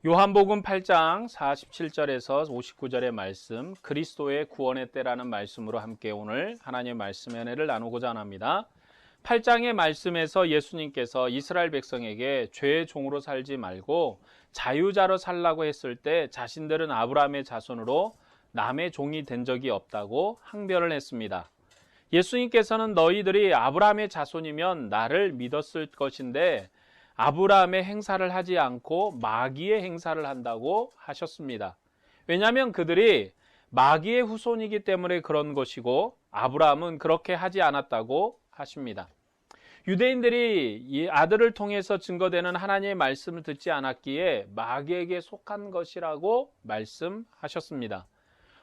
요한복음 8장 47절에서 59절의 말씀, 그리스도의 구원의 때라는 말씀으로 함께 오늘 하나님의 말씀의 은혜를 나누고자 합니다. 8장의 말씀에서 예수님께서 이스라엘 백성에게 죄의 종으로 살지 말고 자유자로 살라고 했을 때 자신들은 아브라함의 자손으로 남의 종이 된 적이 없다고 항변을 했습니다. 예수님께서는 너희들이 아브라함의 자손이면 나를 믿었을 것인데 아브라함의 행사를 하지 않고 마귀의 행사를 한다고 하셨습니다. 왜냐하면 그들이 마귀의 후손이기 때문에 그런 것이고 아브라함은 그렇게 하지 않았다고 하십니다. 유대인들이 이 아들을 통해서 증거되는 하나님의 말씀을 듣지 않았기에 마귀에게 속한 것이라고 말씀하셨습니다.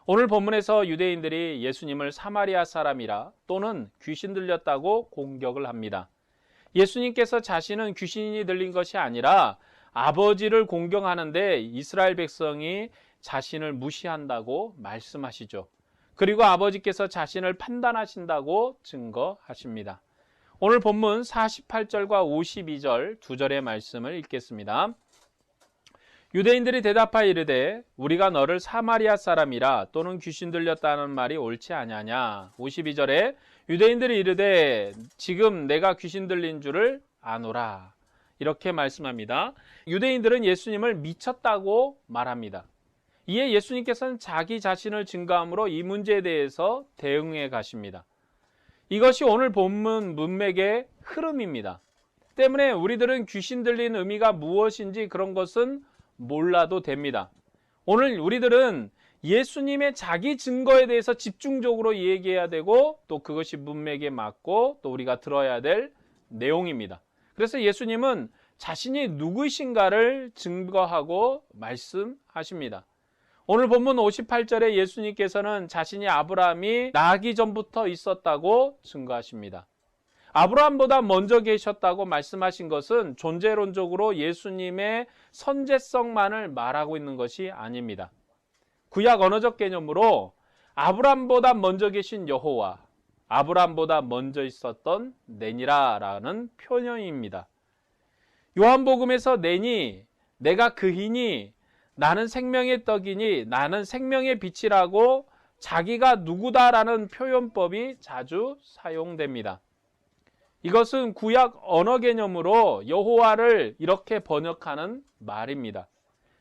오늘 본문에서 유대인들이 예수님을 사마리아 사람이라 또는 귀신 들렸다고 공격을 합니다. 예수님께서 자신은 귀신이 들린 것이 아니라 아버지를 공경하는데 이스라엘 백성이 자신을 무시한다고 말씀하시죠. 그리고 아버지께서 자신을 판단하신다고 증거하십니다. 오늘 본문 48절과 52절 두 절의 말씀을 읽겠습니다. 유대인들이 대답하여 이르되 우리가 너를 사마리아 사람이라 또는 귀신 들렸다는 말이 옳지 아니하냐. 52절에 유대인들이 이르되 지금 내가 귀신 들린 줄을 아노라. 이렇게 말씀합니다. 유대인들은 예수님을 미쳤다고 말합니다. 이에 예수님께서는 자기 자신을 증거함으로 이 문제에 대해서 대응해 가십니다. 이것이 오늘 본문 문맥의 흐름입니다. 때문에 우리들은 귀신 들린 의미가 무엇인지 그런 것은 몰라도 됩니다. 오늘 우리들은 예수님의 자기 증거에 대해서 집중적으로 얘기해야 되고 또 그것이 문맥에 맞고 또 우리가 들어야 될 내용입니다. 그래서 예수님은 자신이 누구이신가를 증거하고 말씀하십니다. 오늘 본문 58절에 예수님께서는 자신이 아브라함이 나기 전부터 있었다고 증거하십니다. 아브라함보다 먼저 계셨다고 말씀하신 것은 존재론적으로 예수님의 선제성만을 말하고 있는 것이 아닙니다. 구약 언어적 개념으로 아브라함보다 먼저 계신 여호와, 아브라함보다 먼저 있었던 내니라라는 표현입니다. 요한복음에서 내니, 내가 그이니, 나는 생명의 떡이니, 나는 생명의 빛이라고 자기가 누구다라는 표현법이 자주 사용됩니다. 이것은 구약 언어 개념으로 여호와를 이렇게 번역하는 말입니다.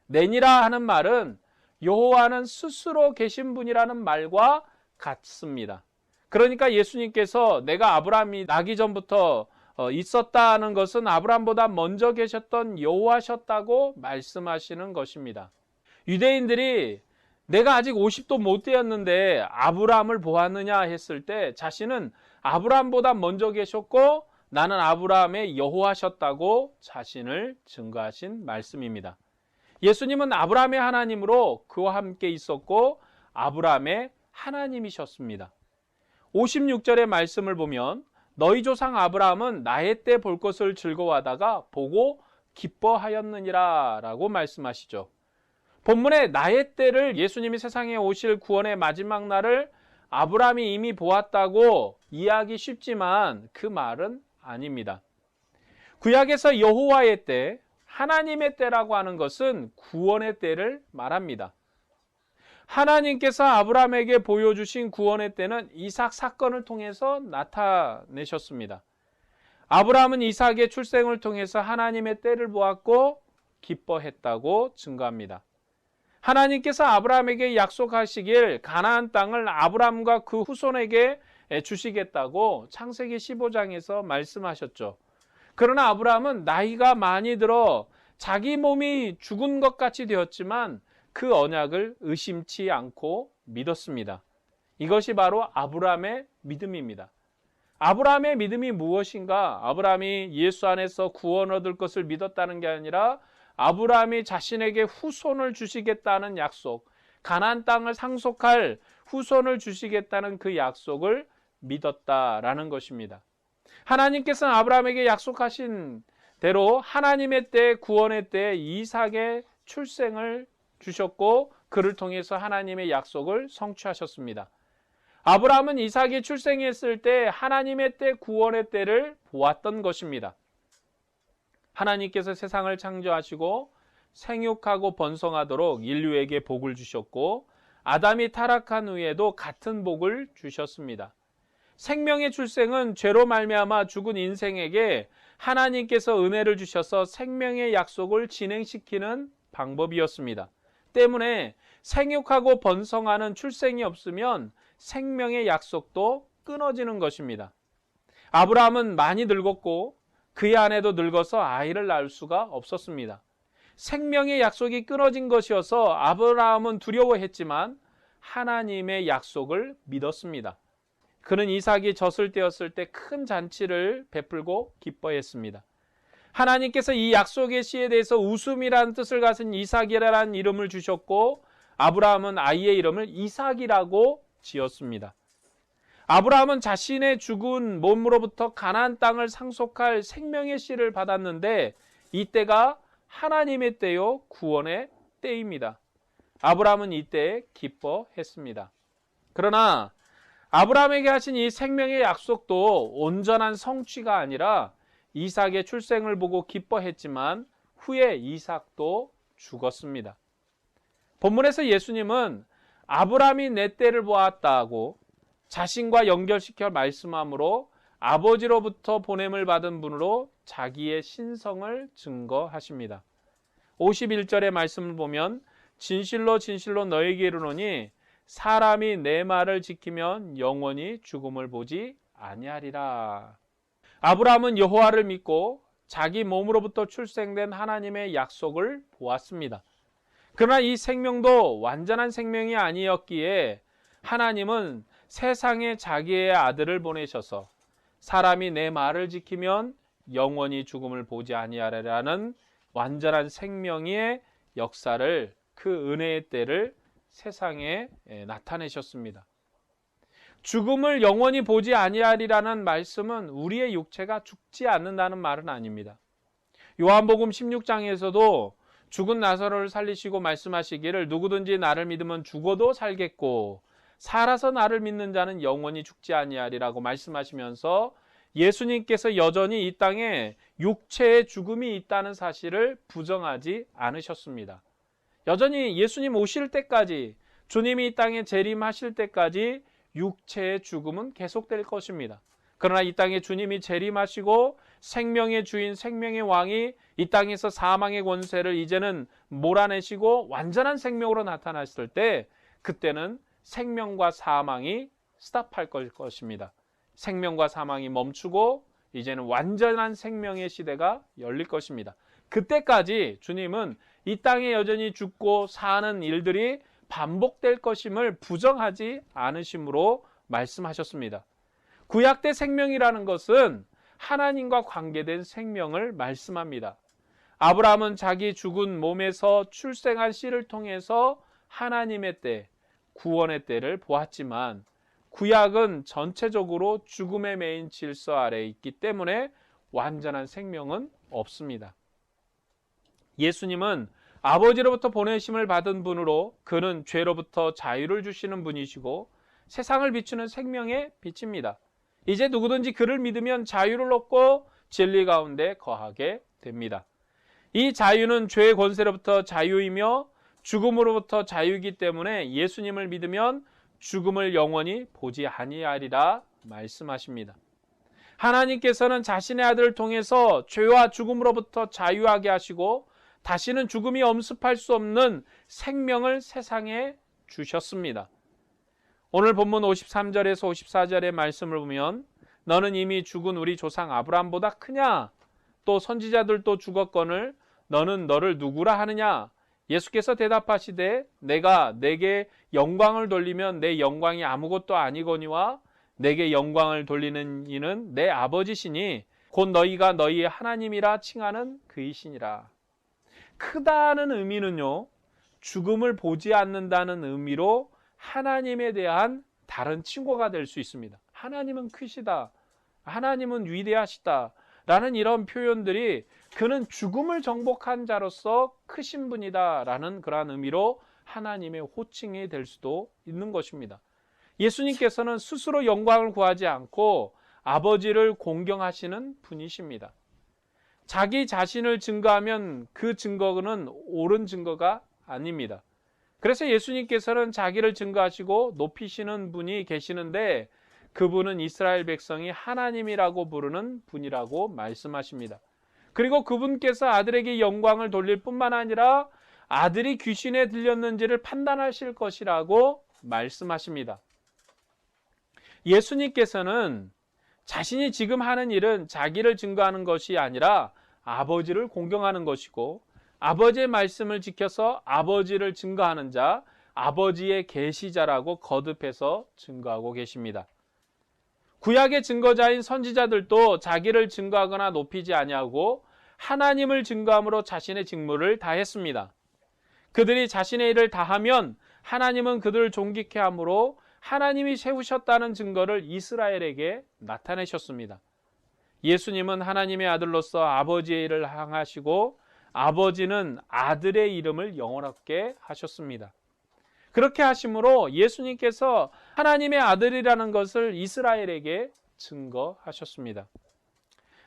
내니라 하는 말은 여호와는 스스로 계신 분이라는 말과 같습니다. 그러니까 예수님께서 내가 아브라함이 나기 전부터 있었다는 것은 아브라함보다 먼저 계셨던 여호와셨다고 말씀하시는 것입니다. 유대인들이 내가 아직 50도 못 되었는데 아브라함을 보았느냐 했을 때 자신은 아브라함보다 먼저 계셨고 나는 아브라함의 여호와셨다고 자신을 증거하신 말씀입니다. 예수님은 아브라함의 하나님으로 그와 함께 있었고 아브라함의 하나님이셨습니다. 56절의 말씀을 보면 너희 조상 아브라함은 나의 때 볼 것을 즐거워하다가 보고 기뻐하였느니라 라고 말씀하시죠. 본문에 나의 때를 예수님이 세상에 오실 구원의 마지막 날을 아브라함이 이미 보았다고 이해하기 쉽지만 그 말은 아닙니다. 구약에서 여호와의 때, 하나님의 때라고 하는 것은 구원의 때를 말합니다. 하나님께서 아브라함에게 보여주신 구원의 때는 이삭 사건을 통해서 나타내셨습니다. 아브라함은 이삭의 출생을 통해서 하나님의 때를 보았고 기뻐했다고 증거합니다. 하나님께서 아브라함에게 약속하시길 가나안 땅을 아브라함과 그 후손에게 주시겠다고 창세기 15장에서 말씀하셨죠. 그러나 아브라함은 나이가 많이 들어 자기 몸이 죽은 것 같이 되었지만 그 언약을 의심치 않고 믿었습니다. 이것이 바로 아브라함의 믿음입니다. 아브라함의 믿음이 무엇인가? 아브라함이 예수 안에서 구원 얻을 것을 믿었다는 게 아니라 아브라함이 자신에게 후손을 주시겠다는 약속, 가나안 땅을 상속할 후손을 주시겠다는 그 약속을 믿었다라는 것입니다. 하나님께서는 아브라함에게 약속하신 대로 하나님의 때, 구원의 때 이삭의 출생을 주셨고 그를 통해서 하나님의 약속을 성취하셨습니다. 아브라함은 이삭이 출생했을 때 하나님의 때, 구원의 때를 보았던 것입니다. 하나님께서 세상을 창조하시고 생육하고 번성하도록 인류에게 복을 주셨고 아담이 타락한 후에도 같은 복을 주셨습니다. 생명의 출생은 죄로 말미암아 죽은 인생에게 하나님께서 은혜를 주셔서 생명의 약속을 진행시키는 방법이었습니다. 때문에 생육하고 번성하는 출생이 없으면 생명의 약속도 끊어지는 것입니다. 아브라함은 많이 늙었고 그의 아내도 늙어서 아이를 낳을 수가 없었습니다. 생명의 약속이 끊어진 것이어서 아브라함은 두려워했지만 하나님의 약속을 믿었습니다. 그는 이삭이 젖을 떼었을 때 큰 잔치를 베풀고 기뻐했습니다. 하나님께서 이 약속의 씨에 대해서 웃음이라는 뜻을 가진 이삭이라는 이름을 주셨고 아브라함은 아이의 이름을 이삭이라고 지었습니다. 아브라함은 자신의 죽은 몸으로부터 가나안 땅을 상속할 생명의 씨를 받았는데 이때가 하나님의 때요 구원의 때입니다. 아브라함은 이때에 기뻐했습니다. 그러나 아브라함에게 하신 이 생명의 약속도 온전한 성취가 아니라 이삭의 출생을 보고 기뻐했지만 후에 이삭도 죽었습니다. 본문에서 예수님은 아브라함이 내 때를 보았다고 자신과 연결시켜 말씀함으로 아버지로부터 보냄을 받은 분으로 자기의 신성을 증거하십니다. 51절의 말씀을 보면 진실로 진실로 너에게 이르노니 사람이 내 말을 지키면 영원히 죽음을 보지 아니하리라. 아브라함은 여호와를 믿고 자기 몸으로부터 출생된 하나님의 약속을 보았습니다. 그러나 이 생명도 완전한 생명이 아니었기에 하나님은 세상에 자기의 아들을 보내셔서 사람이 내 말을 지키면 영원히 죽음을 보지 아니하리라는 완전한 생명의 역사를 그 은혜의 때를 세상에 나타내셨습니다. 죽음을 영원히 보지 아니하리라는 말씀은 우리의 육체가 죽지 않는다는 말은 아닙니다. 요한복음 16장에서도 죽은 나사로를 살리시고 말씀하시기를 누구든지 나를 믿으면 죽어도 살겠고 살아서 나를 믿는 자는 영원히 죽지 아니하리라고 말씀하시면서 예수님께서 여전히 이 땅에 육체의 죽음이 있다는 사실을 부정하지 않으셨습니다. 여전히 예수님 오실 때까지 주님이 이 땅에 재림하실 때까지 육체의 죽음은 계속될 것입니다. 그러나 이 땅에 주님이 재림하시고 생명의 주인 생명의 왕이 이 땅에서 사망의 권세를 이제는 몰아내시고 완전한 생명으로 나타났을 때 그때는 생명과 사망이 스탑할 것입니다. 생명과 사망이 멈추고 이제는 완전한 생명의 시대가 열릴 것입니다. 그때까지 주님은 이 땅에 여전히 죽고 사는 일들이 반복될 것임을 부정하지 않으심으로 말씀하셨습니다. 구약 때 생명이라는 것은 하나님과 관계된 생명을 말씀합니다. 아브라함은 자기 죽은 몸에서 출생한 씨를 통해서 하나님의 때, 구원의 때를 보았지만 구약은 전체적으로 죽음의 메인 질서 아래에 있기 때문에 완전한 생명은 없습니다. 예수님은 아버지로부터 보내심을 받은 분으로 그는 죄로부터 자유를 주시는 분이시고 세상을 비추는 생명의 빛입니다. 이제 누구든지 그를 믿으면 자유를 얻고 진리 가운데 거하게 됩니다. 이 자유는 죄의 권세로부터 자유이며 죽음으로부터 자유이기 때문에 예수님을 믿으면 죽음을 영원히 보지 아니하리라 말씀하십니다. 하나님께서는 자신의 아들을 통해서 죄와 죽음으로부터 자유하게 하시고 다시는 죽음이 엄습할 수 없는 생명을 세상에 주셨습니다. 오늘 본문 53절에서 54절의 말씀을 보면 너는 이미 죽은 우리 조상 아브라함보다 크냐? 또 선지자들도 죽었거늘 너는 너를 누구라 하느냐? 예수께서 대답하시되 내가 내게 영광을 돌리면 내 영광이 아무것도 아니거니와 내게 영광을 돌리는 이는 내 아버지시니 곧 너희가 너희의 하나님이라 칭하는 그이시니라. 크다는 의미는요, 죽음을 보지 않는다는 의미로 하나님에 대한 다른 칭호가 될 수 있습니다. 하나님은 크시다, 하나님은 위대하시다 라는 이런 표현들이 그는 죽음을 정복한 자로서 크신 분이다 라는 그러한 의미로 하나님의 호칭이 될 수도 있는 것입니다. 예수님께서는 스스로 영광을 구하지 않고 아버지를 공경하시는 분이십니다. 자기 자신을 증거하면 그 증거는 옳은 증거가 아닙니다. 그래서 예수님께서는 자기를 증거하시고 높이시는 분이 계시는데 그분은 이스라엘 백성이 하나님이라고 부르는 분이라고 말씀하십니다. 그리고 그분께서 아들에게 영광을 돌릴 뿐만 아니라 아들이 귀신에 들렸는지를 판단하실 것이라고 말씀하십니다. 예수님께서는 자신이 지금 하는 일은 자기를 증거하는 것이 아니라 아버지를 공경하는 것이고 아버지의 말씀을 지켜서 아버지를 증거하는 자, 아버지의 계시자라고 거듭해서 증거하고 계십니다. 구약의 증거자인 선지자들도 자기를 증거하거나 높이지 아니하고 하나님을 증거함으로 자신의 직무를 다했습니다. 그들이 자신의 일을 다하면 하나님은 그들을 존귀케 함으로 하나님이 세우셨다는 증거를 이스라엘에게 나타내셨습니다. 예수님은 하나님의 아들로서 아버지의 일을 행하시고 아버지는 아들의 이름을 영원하게 하셨습니다. 그렇게 하심으로 예수님께서 하나님의 아들이라는 것을 이스라엘에게 증거하셨습니다.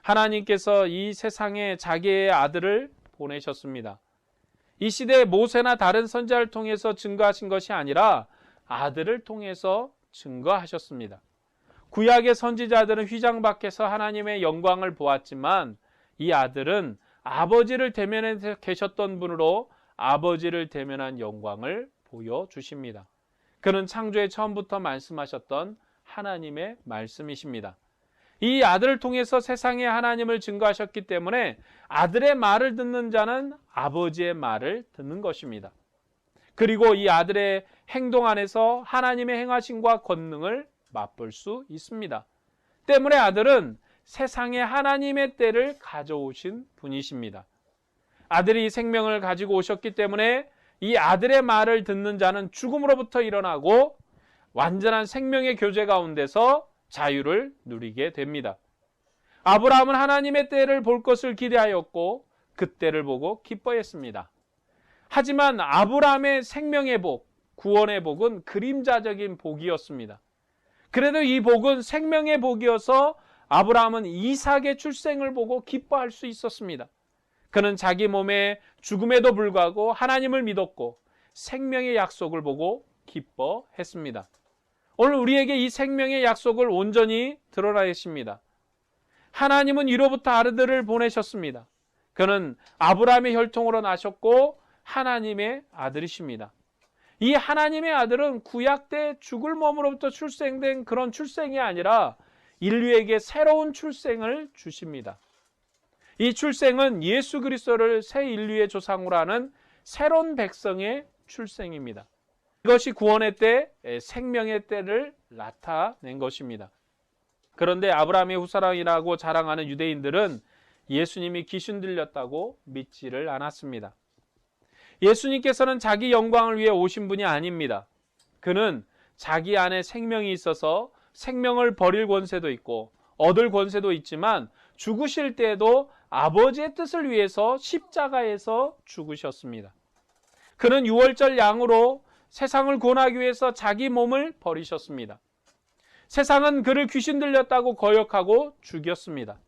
하나님께서 이 세상에 자기의 아들을 보내셨습니다. 이 시대에 모세나 다른 선지자를 통해서 증거하신 것이 아니라 아들을 통해서 증거하셨습니다. 구약의 선지자들은 휘장 밖에서 하나님의 영광을 보았지만 이 아들은 아버지를 대면해 계셨던 분으로 아버지를 대면한 영광을 보여주십니다. 그는 창조의 처음부터 말씀하셨던 하나님의 말씀이십니다. 이 아들을 통해서 세상에 하나님을 증거하셨기 때문에 아들의 말을 듣는 자는 아버지의 말을 듣는 것입니다. 그리고 이 아들의 행동 안에서 하나님의 행하심과 권능을 맛볼 수 있습니다. 때문에 아들은 세상에 하나님의 때를 가져오신 분이십니다. 아들이 생명을 가지고 오셨기 때문에 이 아들의 말을 듣는 자는 죽음으로부터 일어나고 완전한 생명의 교제 가운데서 자유를 누리게 됩니다. 아브라함은 하나님의 때를 볼 것을 기대하였고 그 때를 보고 기뻐했습니다. 하지만 아브라함의 생명의 복, 구원의 복은 그림자적인 복이었습니다. 그래도 이 복은 생명의 복이어서 아브라함은 이삭의 출생을 보고 기뻐할 수 있었습니다. 그는 자기 몸의 죽음에도 불구하고 하나님을 믿었고 생명의 약속을 보고 기뻐했습니다. 오늘 우리에게 이 생명의 약속을 온전히 드러나십니다. 하나님은 위로부터 아들을 보내셨습니다. 그는 아브라함의 혈통으로 나셨고 하나님의 아들이십니다. 이 하나님의 아들은 구약 때 죽을 몸으로부터 출생된 그런 출생이 아니라 인류에게 새로운 출생을 주십니다. 이 출생은 예수 그리스도를 새 인류의 조상으로 하는 새로운 백성의 출생입니다. 이것이 구원의 때, 생명의 때를 나타낸 것입니다. 그런데 아브라함의 후사랑이라고 자랑하는 유대인들은 예수님이 귀신 들렸다고 믿지를 않았습니다. 예수님께서는 자기 영광을 위해 오신 분이 아닙니다. 그는 자기 안에 생명이 있어서 생명을 버릴 권세도 있고 얻을 권세도 있지만 죽으실 때에도 아버지의 뜻을 위해서 십자가에서 죽으셨습니다. 그는 유월절 양으로 세상을 구원하기 위해서 자기 몸을 버리셨습니다. 세상은 그를 귀신 들렸다고 거역하고 죽였습니다.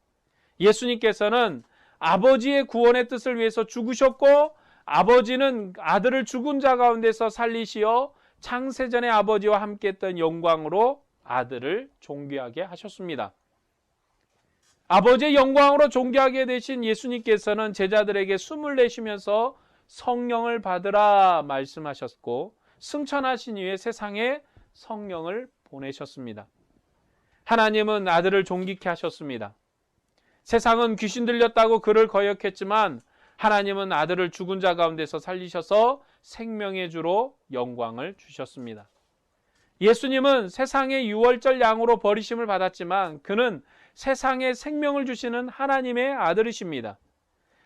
예수님께서는 아버지의 구원의 뜻을 위해서 죽으셨고 아버지는 아들을 죽은 자 가운데서 살리시어 창세전의 아버지와 함께 했던 영광으로 아들을 존귀하게 하셨습니다. 아버지의 영광으로 존귀하게 되신 예수님께서는 제자들에게 숨을 내쉬면서 성령을 받으라 말씀하셨고 승천하신 이후에 세상에 성령을 보내셨습니다. 하나님은 아들을 존귀케 하셨습니다. 세상은 귀신 들렸다고 그를 거역했지만 하나님은 아들을 죽은 자 가운데서 살리셔서 생명의 주로 영광을 주셨습니다. 예수님은 세상의 유월절 양으로 버리심을 받았지만 그는 세상에 생명을 주시는 하나님의 아들이십니다.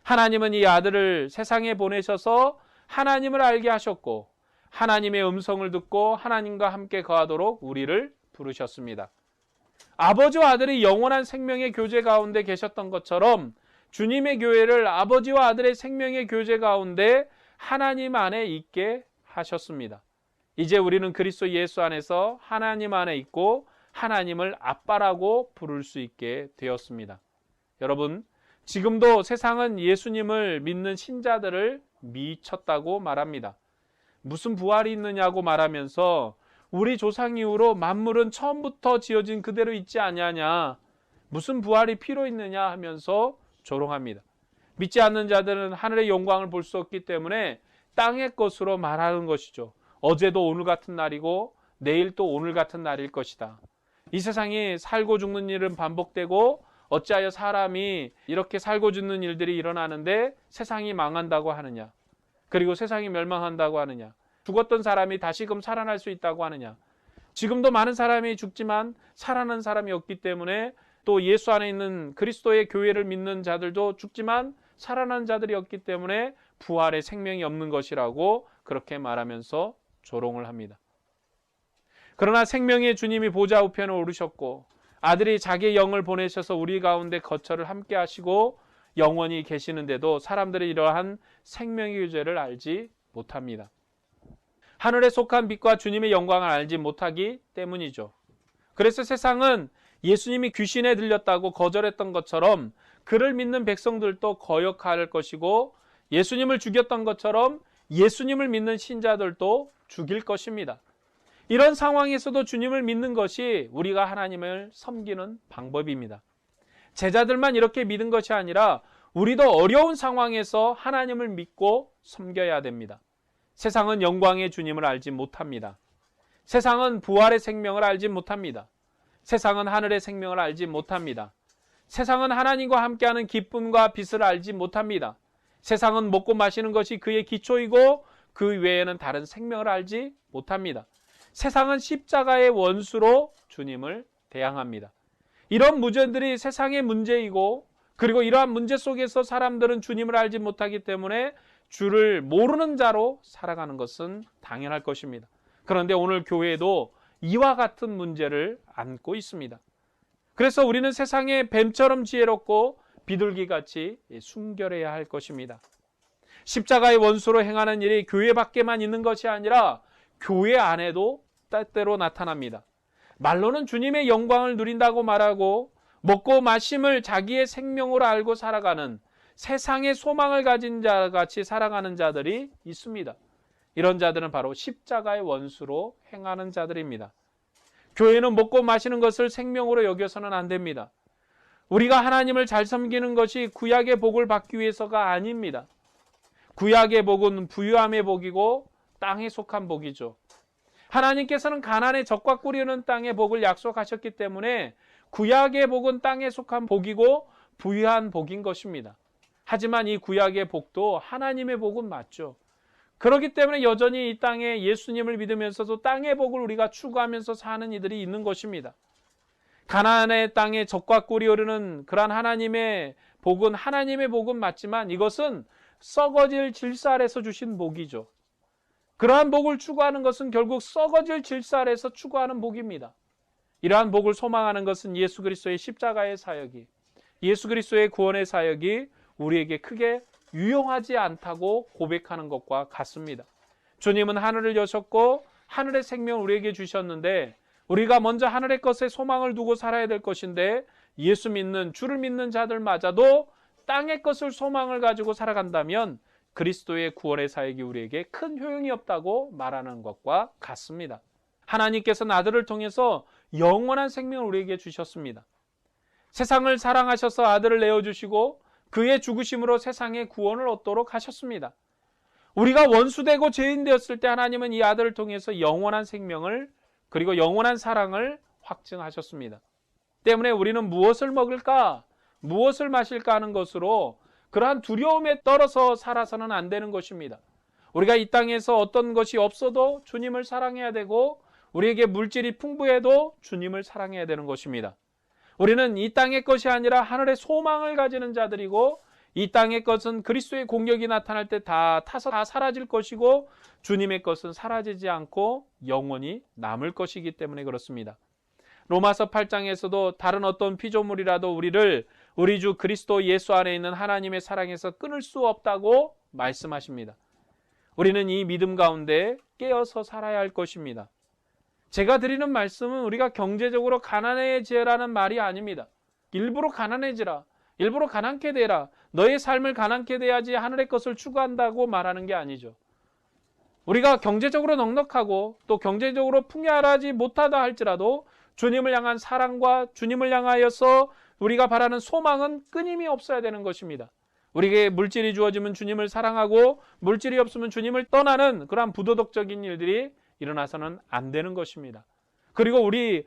하나님은 이 아들을 세상에 보내셔서 하나님을 알게 하셨고 하나님의 음성을 듣고 하나님과 함께 거하도록 우리를 부르셨습니다. 아버지와 아들이 영원한 생명의 교제 가운데 계셨던 것처럼 주님의 교회를 아버지와 아들의 생명의 교제 가운데 하나님 안에 있게 하셨습니다. 이제 우리는 그리스도 예수 안에서 하나님 안에 있고 하나님을 아빠라고 부를 수 있게 되었습니다. 여러분, 지금도 세상은 예수님을 믿는 신자들을 미쳤다고 말합니다. 무슨 부활이 있느냐고 말하면서 우리 조상 이후로 만물은 처음부터 지어진 그대로 있지 아니하냐, 무슨 부활이 필요 있느냐 하면서 조롱합니다. 믿지 않는 자들은 하늘의 영광을 볼 수 없기 때문에 땅의 것으로 말하는 것이죠. 어제도 오늘 같은 날이고 내일 또 오늘 같은 날일 것이다. 이 세상이 살고 죽는 일은 반복되고 어찌하여 사람이 이렇게 살고 죽는 일들이 일어나는데 세상이 망한다고 하느냐, 그리고 세상이 멸망한다고 하느냐, 죽었던 사람이 다시금 살아날 수 있다고 하느냐. 지금도 많은 사람이 죽지만 살아나는 사람이 없기 때문에, 또 예수 안에 있는 그리스도의 교회를 믿는 자들도 죽지만 살아나는 자들이 없기 때문에 부활의 생명이 없는 것이라고 그렇게 말하면서 조롱을 합니다. 그러나 생명의 주님이 보좌 우편에 오르셨고 아들이 자기의 영을 보내셔서 우리 가운데 거처를 함께 하시고 영원히 계시는데도 사람들이 이러한 생명의 유죄를 알지 못합니다. 하늘에 속한 빛과 주님의 영광을 알지 못하기 때문이죠. 그래서 세상은 예수님이 귀신에 들렸다고 거절했던 것처럼 그를 믿는 백성들도 거역할 것이고, 예수님을 죽였던 것처럼 예수님을 믿는 신자들도 죽일 것입니다. 이런 상황에서도 주님을 믿는 것이 우리가 하나님을 섬기는 방법입니다. 제자들만 이렇게 믿은 것이 아니라 우리도 어려운 상황에서 하나님을 믿고 섬겨야 됩니다. 세상은 영광의 주님을 알지 못합니다. 세상은 부활의 생명을 알지 못합니다. 세상은 하늘의 생명을 알지 못합니다. 세상은 하나님과 함께하는 기쁨과 빛을 알지 못합니다. 세상은 먹고 마시는 것이 그의 기초이고 그 외에는 다른 생명을 알지 못합니다. 세상은 십자가의 원수로 주님을 대항합니다. 이런 문제들이 세상의 문제이고, 그리고 이러한 문제 속에서 사람들은 주님을 알지 못하기 때문에 주를 모르는 자로 살아가는 것은 당연할 것입니다. 그런데 오늘 교회도 이와 같은 문제를 안고 있습니다. 그래서 우리는 세상에 뱀처럼 지혜롭고 비둘기같이 순결해야 할 것입니다. 십자가의 원수로 행하는 일이 교회 밖에만 있는 것이 아니라 교회 안에도 때때로 나타납니다. 말로는 주님의 영광을 누린다고 말하고 먹고 마심을 자기의 생명으로 알고 살아가는, 세상의 소망을 가진 자같이 살아가는 자들이 있습니다. 이런 자들은 바로 십자가의 원수로 행하는 자들입니다. 교회는 먹고 마시는 것을 생명으로 여겨서는 안 됩니다. 우리가 하나님을 잘 섬기는 것이 구약의 복을 받기 위해서가 아닙니다. 구약의 복은 부유함의 복이고 땅에 속한 복이죠. 하나님께서는 가나안의 적과 꿀이는 땅의 복을 약속하셨기 때문에 구약의 복은 땅에 속한 복이고 부유한 복인 것입니다. 하지만 이 구약의 복도 하나님의 복은 맞죠. 그렇기 때문에 여전히 이 땅에 예수님을 믿으면서도 땅의 복을 우리가 추구하면서 사는 이들이 있는 것입니다. 가나안의 땅에 적과 꿀이 흐르는 그러한 하나님의 복은 맞지만 이것은 썩어질 질서 아래서 주신 복이죠. 그러한 복을 추구하는 것은 결국 썩어질 질서 아래서 추구하는 복입니다. 이러한 복을 소망하는 것은 예수 그리스도의 십자가의 사역이, 예수 그리스도의 구원의 사역이 우리에게 크게 유용하지 않다고 고백하는 것과 같습니다. 주님은 하늘을 여셨고 하늘의 생명을 우리에게 주셨는데, 우리가 먼저 하늘의 것에 소망을 두고 살아야 될 것인데, 예수 믿는, 주를 믿는 자들마저도 땅의 것을 소망을 가지고 살아간다면 그리스도의 구원의 사역이 우리에게 큰 효용이 없다고 말하는 것과 같습니다. 하나님께서는 아들을 통해서 영원한 생명을 우리에게 주셨습니다. 세상을 사랑하셔서 아들을 내어주시고 그의 죽으심으로 세상의 구원을 얻도록 하셨습니다. 우리가 원수되고 죄인 되었을 때 하나님은 이 아들을 통해서 영원한 생명을, 그리고 영원한 사랑을 확증하셨습니다. 때문에 우리는 무엇을 먹을까, 무엇을 마실까 하는 것으로 그러한 두려움에 떨어서 살아서는 안 되는 것입니다. 우리가 이 땅에서 어떤 것이 없어도 주님을 사랑해야 되고, 우리에게 물질이 풍부해도 주님을 사랑해야 되는 것입니다. 우리는 이 땅의 것이 아니라 하늘의 소망을 가지는 자들이고, 이 땅의 것은 그리스도의 공격이 나타날 때 다 타서 다 사라질 것이고, 주님의 것은 사라지지 않고 영원히 남을 것이기 때문에 그렇습니다. 로마서 8장에서도 다른 어떤 피조물이라도 우리를 우리 주 그리스도 예수 안에 있는 하나님의 사랑에서 끊을 수 없다고 말씀하십니다. 우리는 이 믿음 가운데 깨어서 살아야 할 것입니다. 제가 드리는 말씀은 우리가 경제적으로 가난해지라는 말이 아닙니다. 일부러 가난해지라, 일부러 가난케 되라. 너의 삶을 가난케 돼야지 하늘의 것을 추구한다고 말하는 게 아니죠. 우리가 경제적으로 넉넉하고 또 경제적으로 풍요하지 못하다 할지라도 주님을 향한 사랑과 주님을 향하여서 우리가 바라는 소망은 끊임이 없어야 되는 것입니다. 우리에게 물질이 주어지면 주님을 사랑하고 물질이 없으면 주님을 떠나는 그러한 부도덕적인 일들이 일어나서는 안 되는 것입니다. 그리고 우리는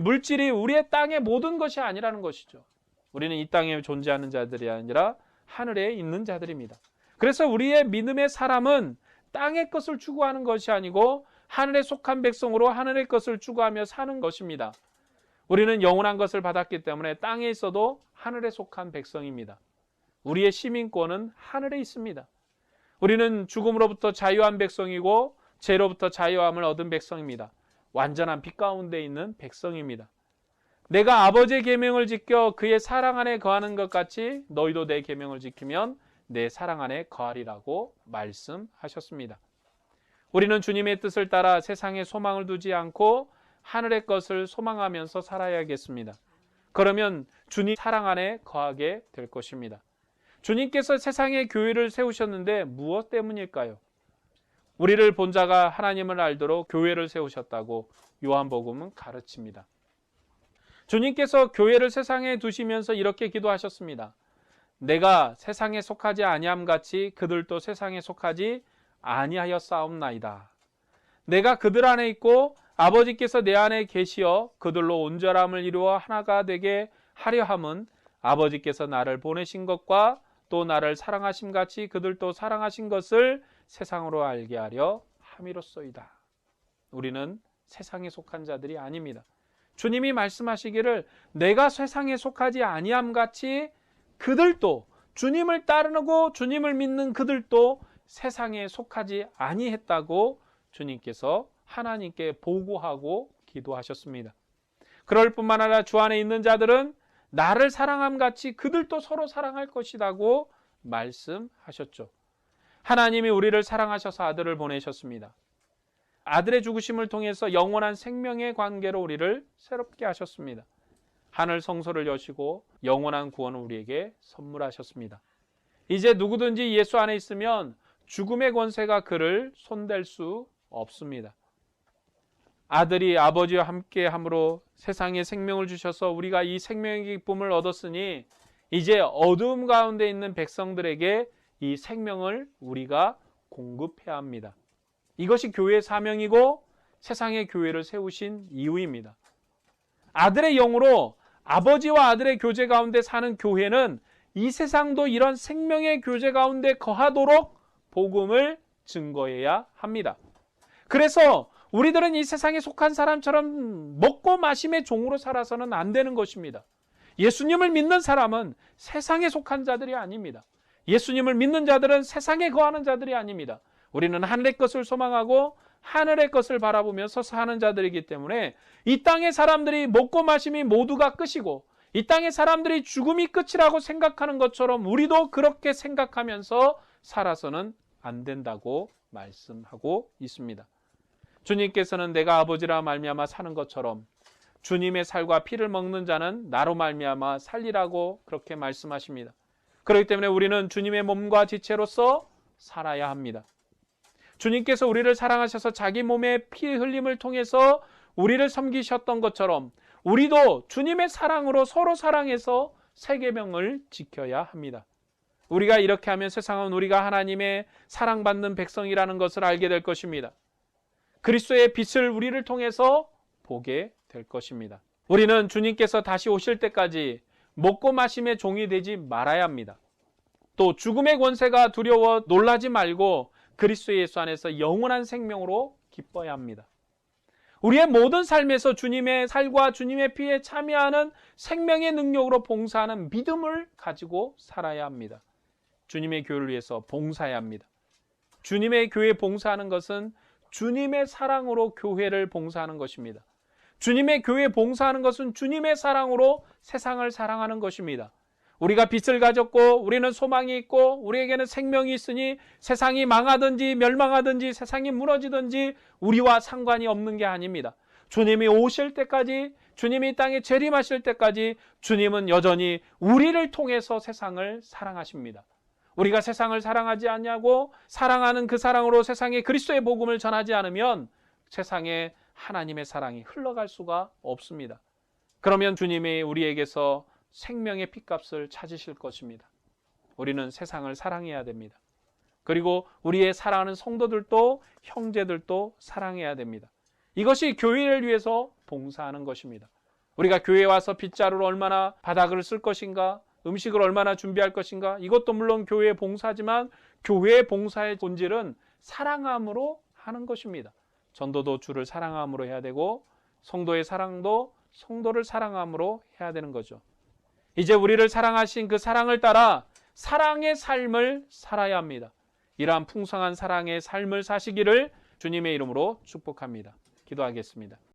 물질이 우리의 땅의 모든 것이 아니라는 것이죠. 우리는 이 땅에 존재하는 자들이 아니라 하늘에 있는 자들입니다. 그래서 우리의 믿음의 사람은 땅의 것을 추구하는 것이 아니고 하늘에 속한 백성으로 하늘의 것을 추구하며 사는 것입니다. 우리는 영원한 것을 받았기 때문에 땅에 있어도 하늘에 속한 백성입니다. 우리의 시민권은 하늘에 있습니다. 우리는 죽음으로부터 자유한 백성이고 죄로부터 자유함을 얻은 백성입니다. 완전한 빛 가운데 있는 백성입니다. 내가 아버지의 계명을 지켜 그의 사랑 안에 거하는 것 같이 너희도 내 계명을 지키면 내 사랑 안에 거하리라고 말씀하셨습니다. 우리는 주님의 뜻을 따라 세상에 소망을 두지 않고 하늘의 것을 소망하면서 살아야겠습니다. 그러면 주님 사랑 안에 거하게 될 것입니다. 주님께서 세상에 교회를 세우셨는데 무엇 때문일까요? 우리를 본 자가 하나님을 알도록 교회를 세우셨다고 요한복음은 가르칩니다. 주님께서 교회를 세상에 두시면서 이렇게 기도하셨습니다. 내가 세상에 속하지 아니함 같이 그들도 세상에 속하지 아니하였사옵나이다. 내가 그들 안에 있고 아버지께서 내 안에 계시어 그들로 온전함을 이루어 하나가 되게 하려 함은 아버지께서 나를 보내신 것과 또 나를 사랑하심 같이 그들도 사랑하신 것을 세상으로 알게 하려 함이로소이다. 우리는 세상에 속한 자들이 아닙니다. 주님이 말씀하시기를 내가 세상에 속하지 아니함 같이 그들도 주님을 따르고 주님을 믿는 그들도 세상에 속하지 아니했다고 주님께서 하나님께 보고하고 기도하셨습니다. 그럴 뿐만 아니라 주 안에 있는 자들은 나를 사랑함 같이 그들도 서로 사랑할 것이라고 말씀하셨죠. 하나님이 우리를 사랑하셔서 아들을 보내셨습니다. 아들의 죽으심을 통해서 영원한 생명의 관계로 우리를 새롭게 하셨습니다. 하늘 성소를 여시고 영원한 구원을 우리에게 선물하셨습니다. 이제 누구든지 예수 안에 있으면 죽음의 권세가 그를 손댈 수 없습니다. 아들이 아버지와 함께 함으로 세상에 생명을 주셔서 우리가 이 생명의 기쁨을 얻었으니 이제 어두움 가운데 있는 백성들에게 이 생명을 우리가 공급해야 합니다. 이것이 교회의 사명이고 세상의 교회를 세우신 이유입니다. 아들의 영으로 아버지와 아들의 교제 가운데 사는 교회는 이 세상도 이런 생명의 교제 가운데 거하도록 복음을 증거해야 합니다. 그래서 우리들은 이 세상에 속한 사람처럼 먹고 마심의 종으로 살아서는 안 되는 것입니다. 예수님을 믿는 사람은 세상에 속한 자들이 아닙니다. 예수님을 믿는 자들은 세상에 거하는 자들이 아닙니다. 우리는 하늘의 것을 소망하고 하늘의 것을 바라보면서 사는 자들이기 때문에 이 땅의 사람들이 먹고 마심이 모두가 끝이고 이 땅의 사람들이 죽음이 끝이라고 생각하는 것처럼 우리도 그렇게 생각하면서 살아서는 안 된다고 말씀하고 있습니다. 주님께서는 내가 아버지라 말미암아 사는 것처럼 주님의 살과 피를 먹는 자는 나로 말미암아 살리라고 그렇게 말씀하십니다. 그렇기 때문에 우리는 주님의 몸과 지체로서 살아야 합니다. 주님께서 우리를 사랑하셔서 자기 몸의 피 흘림을 통해서 우리를 섬기셨던 것처럼 우리도 주님의 사랑으로 서로 사랑해서 세 계명을 지켜야 합니다. 우리가 이렇게 하면 세상은 우리가 하나님의 사랑받는 백성이라는 것을 알게 될 것입니다. 그리스도의 빛을 우리를 통해서 보게 될 것입니다. 우리는 주님께서 다시 오실 때까지 먹고 마심의 종이 되지 말아야 합니다. 또 죽음의 권세가 두려워 놀라지 말고 그리스도 예수 안에서 영원한 생명으로 기뻐야 합니다. 우리의 모든 삶에서 주님의 살과 주님의 피에 참여하는 생명의 능력으로 봉사하는 믿음을 가지고 살아야 합니다. 주님의 교회를 위해서 봉사해야 합니다. 주님의 교회에 봉사하는 것은 주님의 사랑으로 교회를 봉사하는 것입니다. 주님의 교회에 봉사하는 것은 주님의 사랑으로 세상을 사랑하는 것입니다. 우리가 빛을 가졌고 우리는 소망이 있고 우리에게는 생명이 있으니 세상이 망하든지 멸망하든지 세상이 무너지든지 우리와 상관이 없는 게 아닙니다. 주님이 오실 때까지 주님이 이 땅에 재림하실 때까지 주님은 여전히 우리를 통해서 세상을 사랑하십니다. 우리가 세상을 사랑하지 않냐고 사랑하는 그 사랑으로 세상에 그리스도의 복음을 전하지 않으면 세상에 하나님의 사랑이 흘러갈 수가 없습니다. 그러면 주님이 우리에게서 생명의 핏값을 찾으실 것입니다. 우리는 세상을 사랑해야 됩니다. 그리고 우리의 사랑하는 성도들도 형제들도 사랑해야 됩니다. 이것이 교회를 위해서 봉사하는 것입니다. 우리가 교회에 와서 빗자루로 얼마나 바닥을 쓸 것인가, 음식을 얼마나 준비할 것인가, 이것도 물론 교회의 봉사지만 교회의 봉사의 본질은 사랑함으로 하는 것입니다. 전도도 주를 사랑함으로 해야 되고 성도의 사랑도 성도를 사랑함으로 해야 되는 거죠. 이제 우리를 사랑하신 그 사랑을 따라 사랑의 삶을 살아야 합니다. 이러한 풍성한 사랑의 삶을 사시기를 주님의 이름으로 축복합니다. 기도하겠습니다.